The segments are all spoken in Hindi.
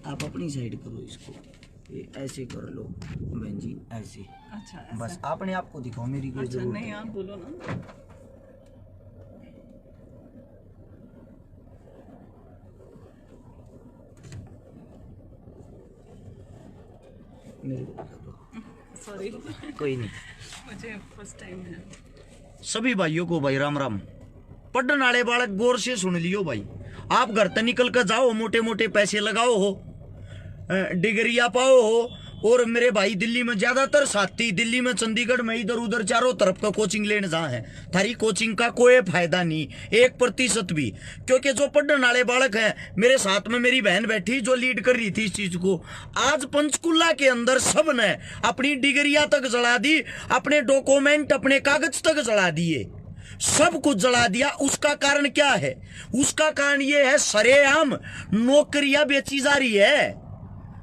आप अपनी साइड करो इसको, ये ऐसे कर लो बहन जी, ऐसे। अच्छा बस आपने आपको दिखाओ, मेरी कोई अच्छा, जरूरत नहीं आप बोलो ना। मेरे को दिखा दो। सॉरी, कोई नहीं। मुझे फर्स्ट टाइम है। सभी भाइयों को भाई राम राम। पढ़ने वाले बालक गौर से सुन लियो भाई, आप घर तक निकल कर जाओ, मोटे मोटे पैसे लगाओ हो, डिग्रियां पाओ हो, और मेरे भाई दिल्ली में ज्यादातर साथी, दिल्ली में चंडीगढ़ में इधर उधर चारों तरफ का कोचिंग लेने जा है, थारी कोचिंग का कोई फायदा नहीं 1% भी। क्योंकि जो पढ़ने वाले बालक हैं, मेरे साथ में मेरी बहन बैठी जो लीड कर रही थी इस चीज को, आज पंचकुला के अंदर सब ने अपनी डिग्रियां तक जला दी, अपने डॉक्यूमेंट अपने कागज तक जला दिए, सब कुछ जला दिया। उसका कारण क्या है? उसका कारण ये है सरेआम नौकरियां बेची जा रही है।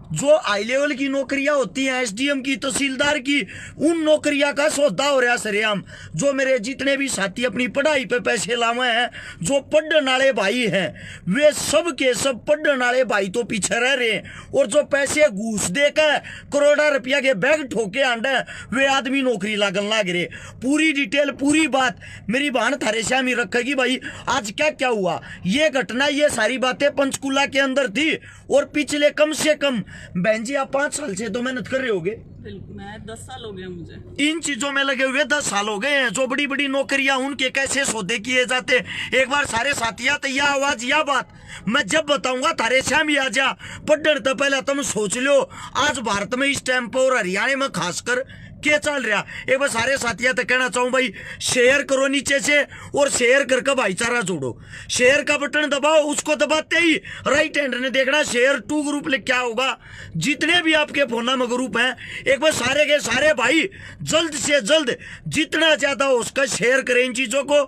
जो हाई लेवल की नौकरियां होती हैं, एसडीएम की, तहसीलदार की, उन नौकरियां का सौदा हो रहा सरेआम। जो मेरे जितने भी साथी अपनी पढ़ाई पे पैसे लावे हैं, जो पढ़ने वाले भाई हैं, वे सब के सब पढ़ने वाले भाई तो पीछे रह रहे हैं, और जो पैसे घूस देकर करोड़ों रुपया के बैग ठोके आंडे, वे आदमी नौकरी लागन लाग रहे। पूरी डिटेल, पूरी बात मेरी बहन थारे श्यामी रखेगी भाई। आज क्या क्या हुआ, ये घटना, ये सारी बातें पंचकुला के अंदर थी, और पिछले कम से कम बहन जी आप 5 साल से तो मेहनत कर रहे होगे। बिल्कुल, मैं 10 साल हो गए मुझे इन चीजों में लगे हुए, 10 साल हो गए हैं। जो बड़ी बड़ी नौकरियां, उनके कैसे सौदे किए जाते, एक बार सारे साथिया तो यह आवाज, यह बात मैं जब बताऊंगा थारे श्यामी आ जा। पढ़ने तो पहले तुम सोच लो, आज भारत में इस टाइम पर और हरियाणा में खासकर क्या चल रहा। एक बार सारे साथिया तो कहना चाहूं भाई, शेयर करो नीचे से, और शेयर करके भाईचारा जोड़ो। शेयर का बटन दबाओ, उसको दबाते ही राइट हैंड ने देखना शेयर टू ग्रुप ले क्या होगा। जितने भी आपके फोन में ग्रुप हैं, एक बार सारे के सारे भाई जल्द से जल्द जितना ज्यादा हो उसका शेयर करें इन चीजों को,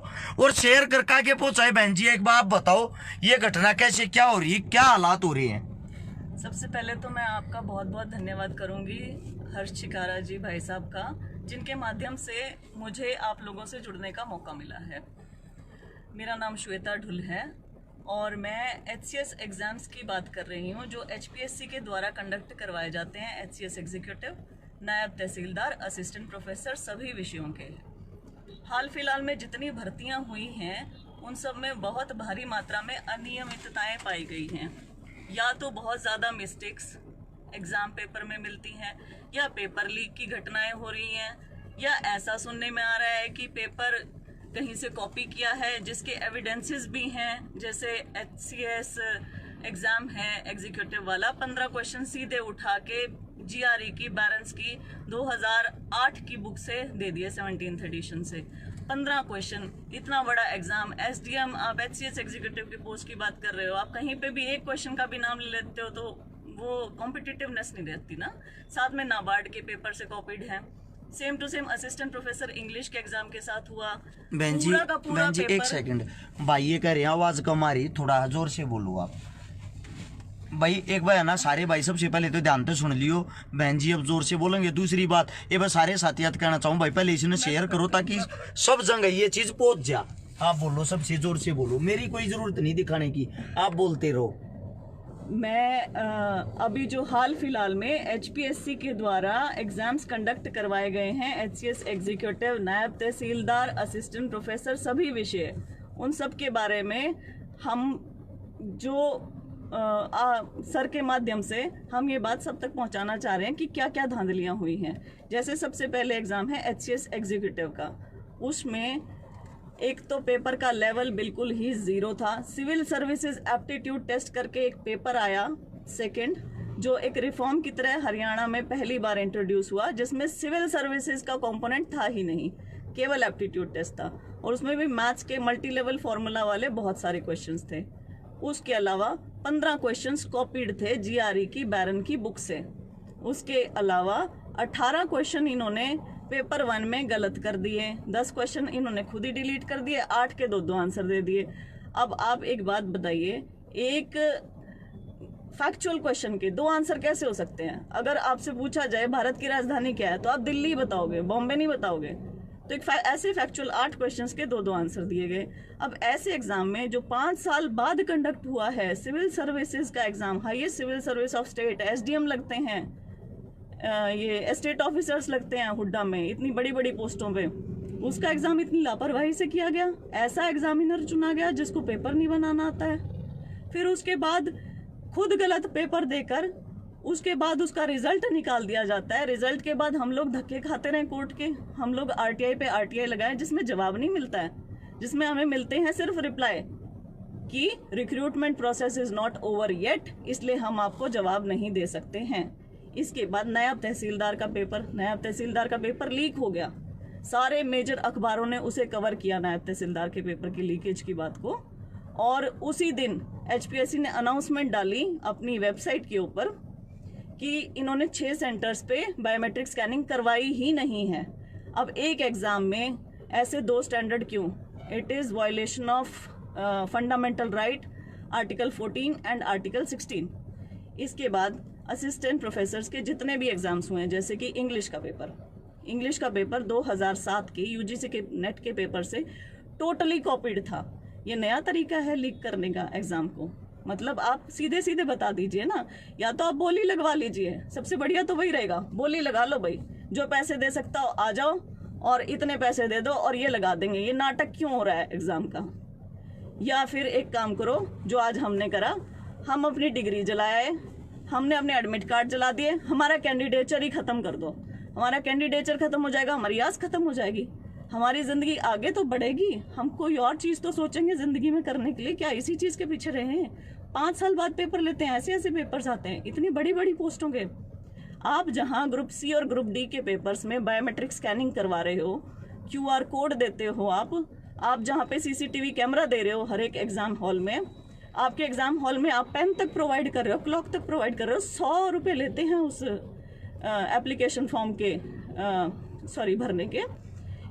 और शेयर करके आगे पहुंचाए। बहन जी एक बार आप बताओ, ये घटना कैसे क्या हो रही है, क्या हालात हो रहे हैं? सबसे पहले तो मैं आपका बहुत बहुत धन्यवाद करूंगी हर्ष शिकारा जी भाई साहब का, जिनके माध्यम से मुझे आप लोगों से जुड़ने का मौका मिला है। मेरा नाम श्वेता ढुल है, और मैं HCS एग्ज़ाम्स की बात कर रही हूँ, जो HPSC के द्वारा कंडक्ट करवाए जाते हैं। HCS एग्जीक्यूटिव, नायब तहसीलदार, असिस्टेंट प्रोफेसर, सभी विषयों के। हाल फिलहाल में जितनी भर्तियाँ हुई हैं, उन सब में बहुत भारी मात्रा में अनियमितताएँ पाई गई हैं। या तो बहुत ज़्यादा मिस्टेक्स एग्ज़ाम पेपर में मिलती हैं, या पेपर लीक की घटनाएं हो रही हैं, या ऐसा सुनने में आ रहा है कि पेपर कहीं से कॉपी किया है जिसके एविडेंसेस भी हैं। जैसे HCS एग्ज़ाम है एग्जीक्यूटिव वाला, 15 क्वेश्चन सीधे उठा के GRE की, बैरेंस की 2008 की बुक से दे दिए, 17th एडिशन से 15 क्वेश्चन। इतना बड़ा एग्जाम, SDM, आप HCS एग्जीक्यूटिव की पोस्ट की बात कर रहे हो, आप कहीं पे भी एक क्वेश्चन का भी नाम ले लेते हो तो वो कॉम्पिटिटिवनेस नहीं रहती ना। साथ में नाबार्ड के पेपर से कॉपीड है। Same to same assistant professor English के एग्जाम के साथ हुआ। बहन जी एक सेकंड, भाई ये कह रहे हैं आवाज कम आ रही, थोड़ा जोर से बोलो आप। भाई एक बार है ना, सारे भाई सबसे पहले तो ध्यान से सुन लियो। बहन जी अब जोर से बोलेंगे। दूसरी बात, ये बस सारे साथियात कहना चाहूँ भाई, पहले इसने शेयर करो ताकि सब जगह ये चीज पहुंच जा। आप बोलो, सबसे जोर से बोलो, मेरी कोई जरूरत नहीं दिखाने की, आप बोलते रहो। मैं अभी जो हाल फिलहाल में HPSC के द्वारा एग्जाम्स कंडक्ट करवाए गए हैं, HCS एग्जीक्यूटिव, नायब तहसीलदार, असिस्टेंट प्रोफेसर, सभी विषय, उन सब के बारे में हम जो सर के माध्यम से हम ये बात सब तक पहुंचाना चाह रहे हैं कि क्या क्या धांधलियां हुई हैं। जैसे सबसे पहले एग्ज़ाम है HCS एग्जीक्यूटिव का, उसमें एक तो पेपर का लेवल बिल्कुल ही 0 था। सिविल सर्विसेज एप्टीट्यूड टेस्ट करके एक पेपर आया सेकंड, जो एक रिफॉर्म की तरह हरियाणा में पहली बार इंट्रोड्यूस हुआ, जिसमें सिविल सर्विसेज का कंपोनेंट था ही नहीं, केवल एप्टीट्यूड टेस्ट था, और उसमें भी मैथ्स के मल्टी लेवल फॉर्मूला वाले बहुत सारे क्वेश्चंस थे। उसके अलावा 15 क्वेश्चंस कॉपीड थे GRE की, बैरन की बुक से। उसके अलावा 18 क्वेश्चन इन्होंने पेपर 1 में गलत कर दिए, 10 क्वेश्चन इन्होंने खुद ही डिलीट कर दिए, 8 के 2 आंसर दे दिए। अब आप एक बात बताइए, एक फैक्चुअल क्वेश्चन के 2 आंसर कैसे हो सकते हैं? अगर आपसे पूछा जाए भारत की राजधानी क्या है, तो आप दिल्ली बताओगे, बॉम्बे नहीं बताओगे। तो ऐसे फैक्चुअल 8 क्वेश्चंस के 2-2 आंसर दिए गए। अब ऐसे एग्जाम में जो 5 साल बाद कंडक्ट हुआ है, सिविल सर्विसेज का exam, highest civil service of state, SDM लगते हैं, ये स्टेट ऑफिसर्स लगते हैं हुड्डा में, इतनी बड़ी बड़ी पोस्टों पे, उसका एग्जाम इतनी लापरवाही से किया गया। ऐसा एग्जामिनर चुना गया जिसको पेपर नहीं बनाना आता है। फिर उसके बाद खुद गलत पेपर देकर उसके बाद उसका रिजल्ट निकाल दिया जाता है। रिजल्ट के बाद हम लोग धक्के खाते रहे कोर्ट के, हम लोग आरटीआई पे आरटीआई लगाए जिसमें जवाब नहीं मिलता है, जिसमें हमें मिलते हैं सिर्फ रिप्लाई कि recruitment process is not over yet, इसलिए हम आपको जवाब नहीं दे सकते हैं। इसके बाद नायब तहसीलदार का पेपर लीक हो गया। सारे मेजर अखबारों ने उसे कवर किया, नायब तहसीलदार के पेपर की लीकेज की बात को। और उसी दिन एचपीएससी ने अनाउंसमेंट डाली अपनी वेबसाइट के ऊपर कि इन्होंने 6 सेंटर्स पे बायोमेट्रिक स्कैनिंग करवाई ही नहीं है। अब एक एग्जाम में ऐसे 2 स्टैंडर्ड क्यों? It is violation of fundamental right, article 14 and article 16। इसके बाद असिस्टेंट प्रोफेसर्स के जितने भी एग्जाम्स हुए हैं, जैसे कि इंग्लिश का पेपर 2007 के यूजीसी के नेट के पेपर से टोटली कॉपीड था। ये नया तरीका है लीक करने का एग्जाम को, मतलब आप सीधे सीधे बता दीजिए ना, या तो आप बोली लगवा लीजिए, सबसे बढ़िया तो वही रहेगा, बोली लगा लो भाई, जो पैसे दे सकता हो आ जाओ और इतने पैसे दे दो और ये लगा देंगे। ये नाटक क्यों हो रहा है एग्जाम का? या फिर एक काम करो जो आज हमने करा, हम अपनी डिग्री जलाए, हमने अपने एडमिट कार्ड जला दिए, हमारा कैंडिडेचर ही खत्म कर दो। हमारा कैंडिडेचर खत्म हो जाएगा, हमारी आस खत्म हो जाएगी, हमारी जिंदगी आगे तो बढ़ेगी। हम कोई और चीज तो सोचेंगे जिंदगी में करने के लिए, क्या इसी चीज के पीछे रहे हैं? 5 साल बाद पेपर लेते हैं, ऐसे ऐसे पेपर्स आते हैं इतनी बड़ी बड़ी पोस्टों के। आप जहां ग्रुप सी और ग्रुप डी के पेपर्स में बायोमेट्रिक स्कैनिंग करवा रहे हो, QR कोड देते हो, आप जहां पे CCTV कैमरा दे रहे हो हर एक एग्जाम हॉल में, आपके एग्जाम हॉल में आप पेन तक प्रोवाइड कर रहे हो, क्लॉक तक प्रोवाइड कर रहे हो, 100 रुपये लेते हैं उस एप्लीकेशन फॉर्म के भरने के।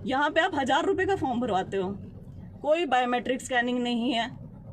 यहाँ पे आप 1000 रुपये का फॉर्म भरवाते हो। कोई बायोमेट्रिक स्कैनिंग नहीं है,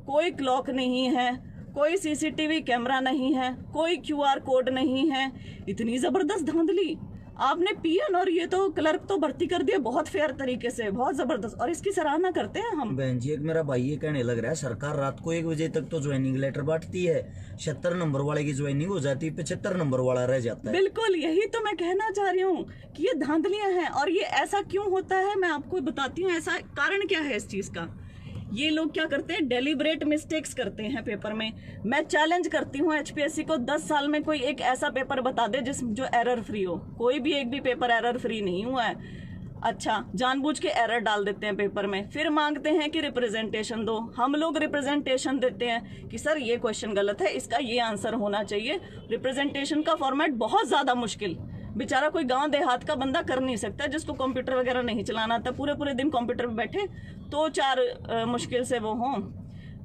कोई क्लॉक नहीं है, कोई CCTV कैमरा नहीं है, कोई QR कोड नहीं है। इतनी जबरदस्त धांधली आपने PN और ये तो क्लर्क तो भर्ती कर दिया बहुत फेयर तरीके से, बहुत जबरदस्त, और इसकी सराहना करते हैं हम। बहन जी, एक मेरा भाई ये कहने लग रहा है सरकार रात को 1 बजे तक तो ज्वाइनिंग लेटर बांटती है, 76 नंबर वाले की ज्वाइनिंग हो जाती है, 75 नंबर वाला रह जाता है। बिल्कुल, यही तो मैं कहना चाह रही हूँ कि ये धांधलियां हैं। और ये ऐसा क्यों होता है मैं आपको बताती हूँ, ऐसा कारण क्या है इस चीज का। ये लोग क्या करते हैं, डेलिब्रेट मिस्टेक्स करते हैं पेपर में। मैं चैलेंज करती हूँ HPSC को, 10 साल में कोई एक ऐसा पेपर बता दे जो एरर फ्री हो। कोई भी एक भी पेपर एरर फ्री नहीं हुआ है। अच्छा, जानबूझ के एरर डाल देते हैं पेपर में, फिर मांगते हैं कि रिप्रेजेंटेशन दो। हम लोग रिप्रेजेंटेशन देते हैं कि सर ये क्वेश्चन गलत है, इसका ये आंसर होना चाहिए। रिप्रेजेंटेशन का फॉर्मेट बहुत ज्यादा मुश्किल, बेचारा कोई गांव देहात का बंदा कर नहीं सकता, जिसको कंप्यूटर वगैरह नहीं चलाना आता, पूरे पूरे दिन कंप्यूटर पे बैठे तो 4 मुश्किल से वो हों,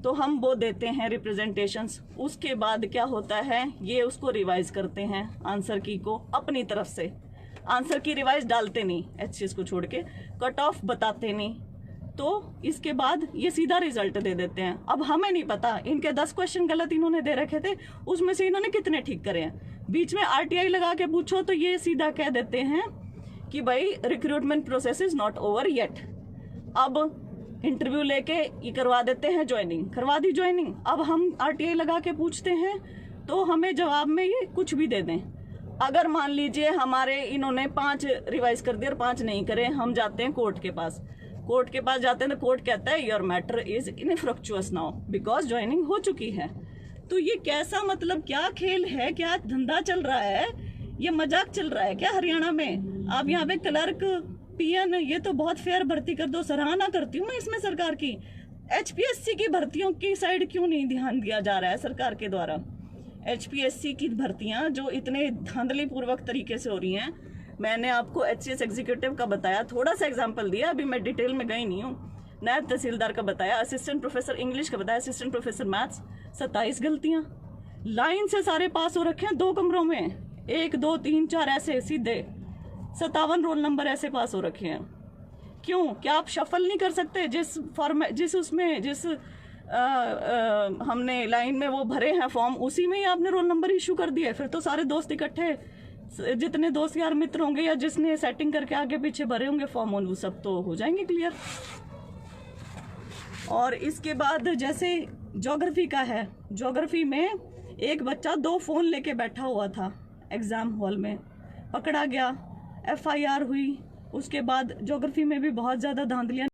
तो हम वो देते हैं रिप्रेजेंटेशंस। उसके बाद क्या होता है, ये उसको रिवाइज करते हैं आंसर की को अपनी तरफ से। आंसर की रिवाइज डालते नहीं, HCS को छोड़ के, कट ऑफ बताते नहीं, तो इसके बाद ये सीधा रिजल्ट दे देते हैं। अब हमें नहीं पता इनके 10 क्वेश्चन गलत इन्होंने दे रखे थे, उसमें से इन्होंने कितने ठीक करे हैं। बीच में RTI लगा के पूछो तो ये सीधा कह देते हैं कि भाई recruitment process is not over yet. अब इंटरव्यू लेके ये करवा देते हैं ज्वाइनिंग, करवा दी ज्वाइनिंग। अब हम RTI लगा के पूछते हैं तो हमें जवाब में ये कुछ भी दे दें। अगर मान लीजिए हमारे इन्होंने 5 रिवाइज कर दिए और 5 नहीं करे, हम जाते हैं कोर्ट के पास। कोर्ट के पास जाते हैं तो कोर्ट कहता है your matter is infructuous now because joining हो चुकी है। तो ये कैसा, मतलब क्या खेल है, क्या धंधा चल रहा है, ये मजाक चल रहा है क्या हरियाणा में? आप यहाँ पे क्लर्क PN ये तो बहुत फेयर भर्ती कर दो, सराहना करती हूँ मैं इसमें सरकार की। HPSC की भर्तियों की साइड क्यों नहीं ध्यान दिया जा रहा है सरकार के द्वारा? HPSC की भर्तियां जो इतने धांधली पूर्वक तरीके से हो रही हैं, मैंने आपको HCS एग्जीक्यूटिव का बताया, थोड़ा सा एग्जाम्पल दिया, अभी मैं डिटेल में गई नहीं हूँ। नायब तहसीलदार का बताया, असिस्टेंट प्रोफेसर इंग्लिश का बताया, असिस्टेंट प्रोफेसर मैथ्स, 27 गलतियां। लाइन से सारे पास हो रखे हैं 2 कमरों में, 1 2 3 4 ऐसे सीधे 57 रोल नंबर ऐसे पास हो रखे हैं। क्यों? क्या आप शफल नहीं कर सकते? जिस हमने लाइन में वो भरे हैं फॉर्म, उसी में ही आपने रोल नंबर इशू कर दिए। फिर तो सारे दोस्त इकट्ठे जितने दोस्त यार मित्र होंगे या जिसने सेटिंग करके आगे पीछे भरे होंगे फॉर्म वो सब तो हो जाएंगे क्लियर। और इसके बाद जैसे ज्योग्राफी का है, ज्योग्राफी में एक बच्चा 2 फोन लेके बैठा हुआ था एग्जाम हॉल में, पकड़ा गया, FIR हुई। उसके बाद ज्योग्राफी में भी बहुत ज़्यादा धांधलियाँ